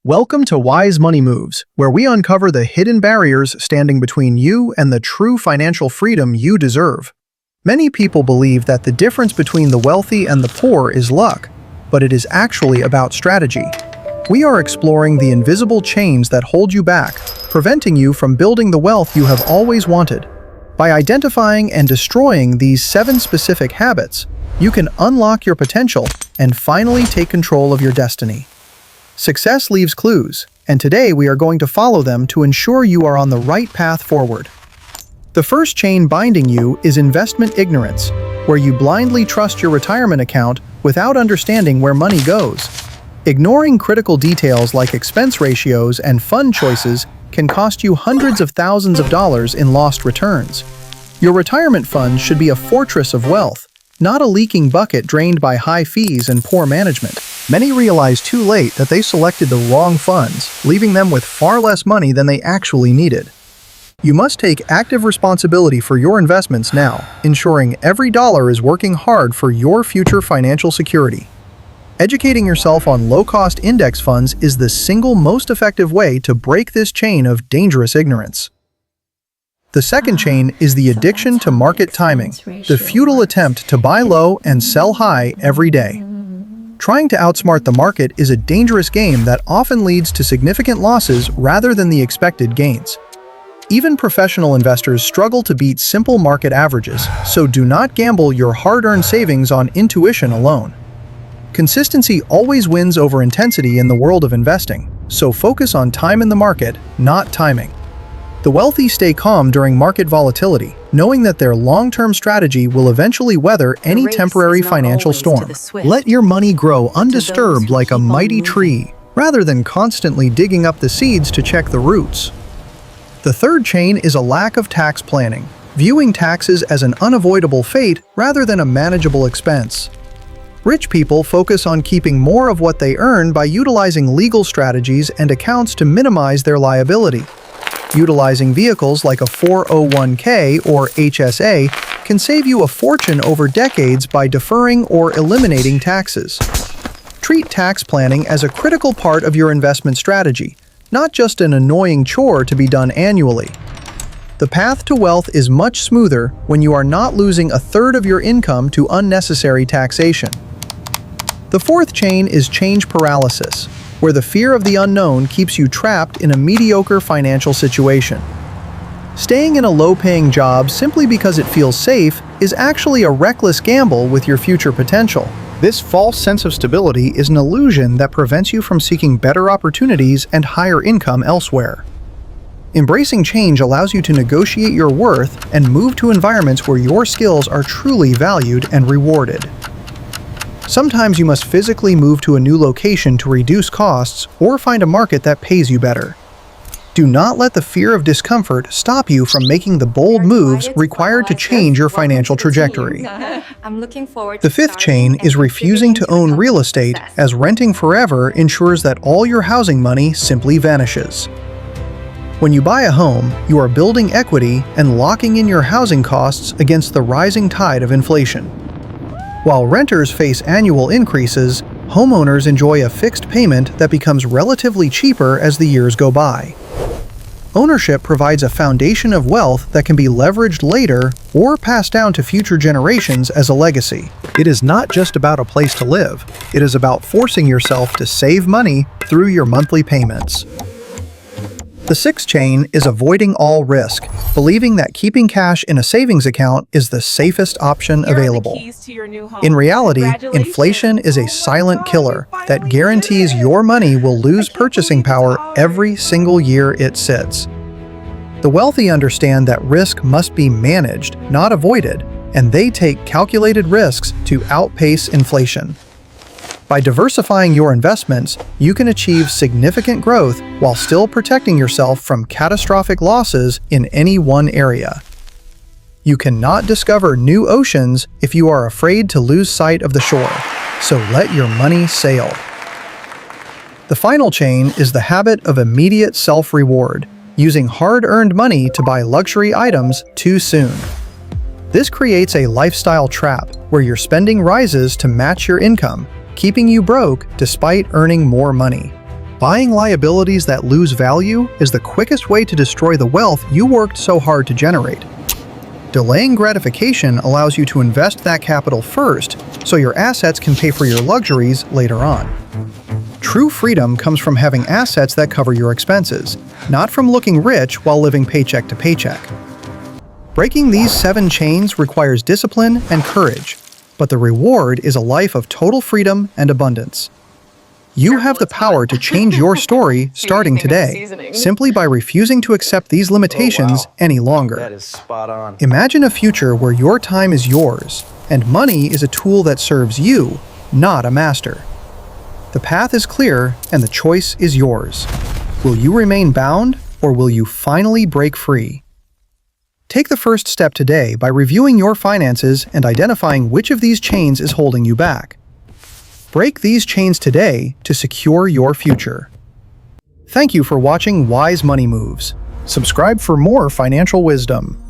Welcome to Wise Money Moves, where we uncover the hidden barriers standing between you and the true financial freedom you deserve. Many people believe that the difference between the wealthy and the poor is luck, but it is actually about strategy. We are exploring the invisible chains that hold you back, preventing you from building the wealth you have always wanted. By identifying and destroying these 7 specific habits, you can unlock your potential and finally take control of your destiny. Success leaves clues, and today we are going to follow them to ensure you are on the right path forward. The first chain binding you is investment ignorance, where you blindly trust your retirement account without understanding where money goes. Ignoring critical details like expense ratios and fund choices can cost you hundreds of thousands of dollars in lost returns. Your retirement fund should be a fortress of wealth, not a leaking bucket drained by high fees and poor management. Many realize too late that they selected the wrong funds, leaving them with far less money than they actually needed. You must take active responsibility for your investments now, ensuring every dollar is working hard for your future financial security. Educating yourself on low-cost index funds is the single most effective way to break this chain of dangerous ignorance. The second chain is the addiction to market timing, the futile attempt to buy low and sell high every day. Trying to outsmart the market is a dangerous game that often leads to significant losses rather than the expected gains. Even professional investors struggle to beat simple market averages, so do not gamble your hard-earned savings on intuition alone. Consistency always wins over intensity in the world of investing, so focus on time in the market, not timing. The wealthy stay calm during market volatility, knowing that their long-term strategy will eventually weather any temporary financial storm. Let your money grow undisturbed like a mighty tree, rather than constantly digging up the seeds to check the roots. The third chain is a lack of tax planning, viewing taxes as an unavoidable fate rather than a manageable expense. Rich people focus on keeping more of what they earn by utilizing legal strategies and accounts to minimize their liability. Utilizing vehicles like a 401k or HSA can save you a fortune over decades by deferring or eliminating taxes. Treat tax planning as a critical part of your investment strategy, not just an annoying chore to be done annually. The path to wealth is much smoother when you are not losing a third of your income to unnecessary taxation. The fourth chain is change paralysis, where the fear of the unknown keeps you trapped in a mediocre financial situation. Staying in a low-paying job simply because it feels safe is actually a reckless gamble with your future potential. This false sense of stability is an illusion that prevents you from seeking better opportunities and higher income elsewhere. Embracing change allows you to negotiate your worth and move to environments where your skills are truly valued and rewarded. Sometimes you must physically move to a new location to reduce costs or find a market that pays you better. Do not let the fear of discomfort stop you from making the bold moves required to change your financial trajectory. The fifth chain is refusing to own real estate, as renting forever ensures that all your housing money simply vanishes. When you buy a home, you are building equity and locking in your housing costs against the rising tide of inflation. While renters face annual increases, homeowners enjoy a fixed payment that becomes relatively cheaper as the years go by. Ownership provides a foundation of wealth that can be leveraged later or passed down to future generations as a legacy. It is not just about a place to live, it is about forcing yourself to save money through your monthly payments. The sixth chain is avoiding all risk, believing that keeping cash in a savings account is the safest option available. In reality, inflation is a silent killer that guarantees your money will lose purchasing power every single year it sits. The wealthy understand that risk must be managed, not avoided, and they take calculated risks to outpace inflation. By diversifying your investments, you can achieve significant growth while still protecting yourself from catastrophic losses in any one area. You cannot discover new oceans if you are afraid to lose sight of the shore, so let your money sail. The final chain is the habit of immediate self-reward, using hard-earned money to buy luxury items too soon. This creates a lifestyle trap where your spending rises to match your income, keeping you broke despite earning more money. Buying liabilities that lose value is the quickest way to destroy the wealth you worked so hard to generate. Delaying gratification allows you to invest that capital first, so your assets can pay for your luxuries later on. True freedom comes from having assets that cover your expenses, not from looking rich while living paycheck to paycheck. Breaking these 7 chains requires discipline and courage, but the reward is a life of total freedom and abundance. You have the power to change your story starting today, simply by refusing to accept these limitations any longer. That is spot on. Imagine a future where your time is yours, and money is a tool that serves you, not a master. The path is clear, and the choice is yours. Will you remain bound, or will you finally break free? Take the first step today by reviewing your finances and identifying which of these chains is holding you back. Break these chains today to secure your future. Thank you for watching Wise Money Moves. Subscribe for more financial wisdom.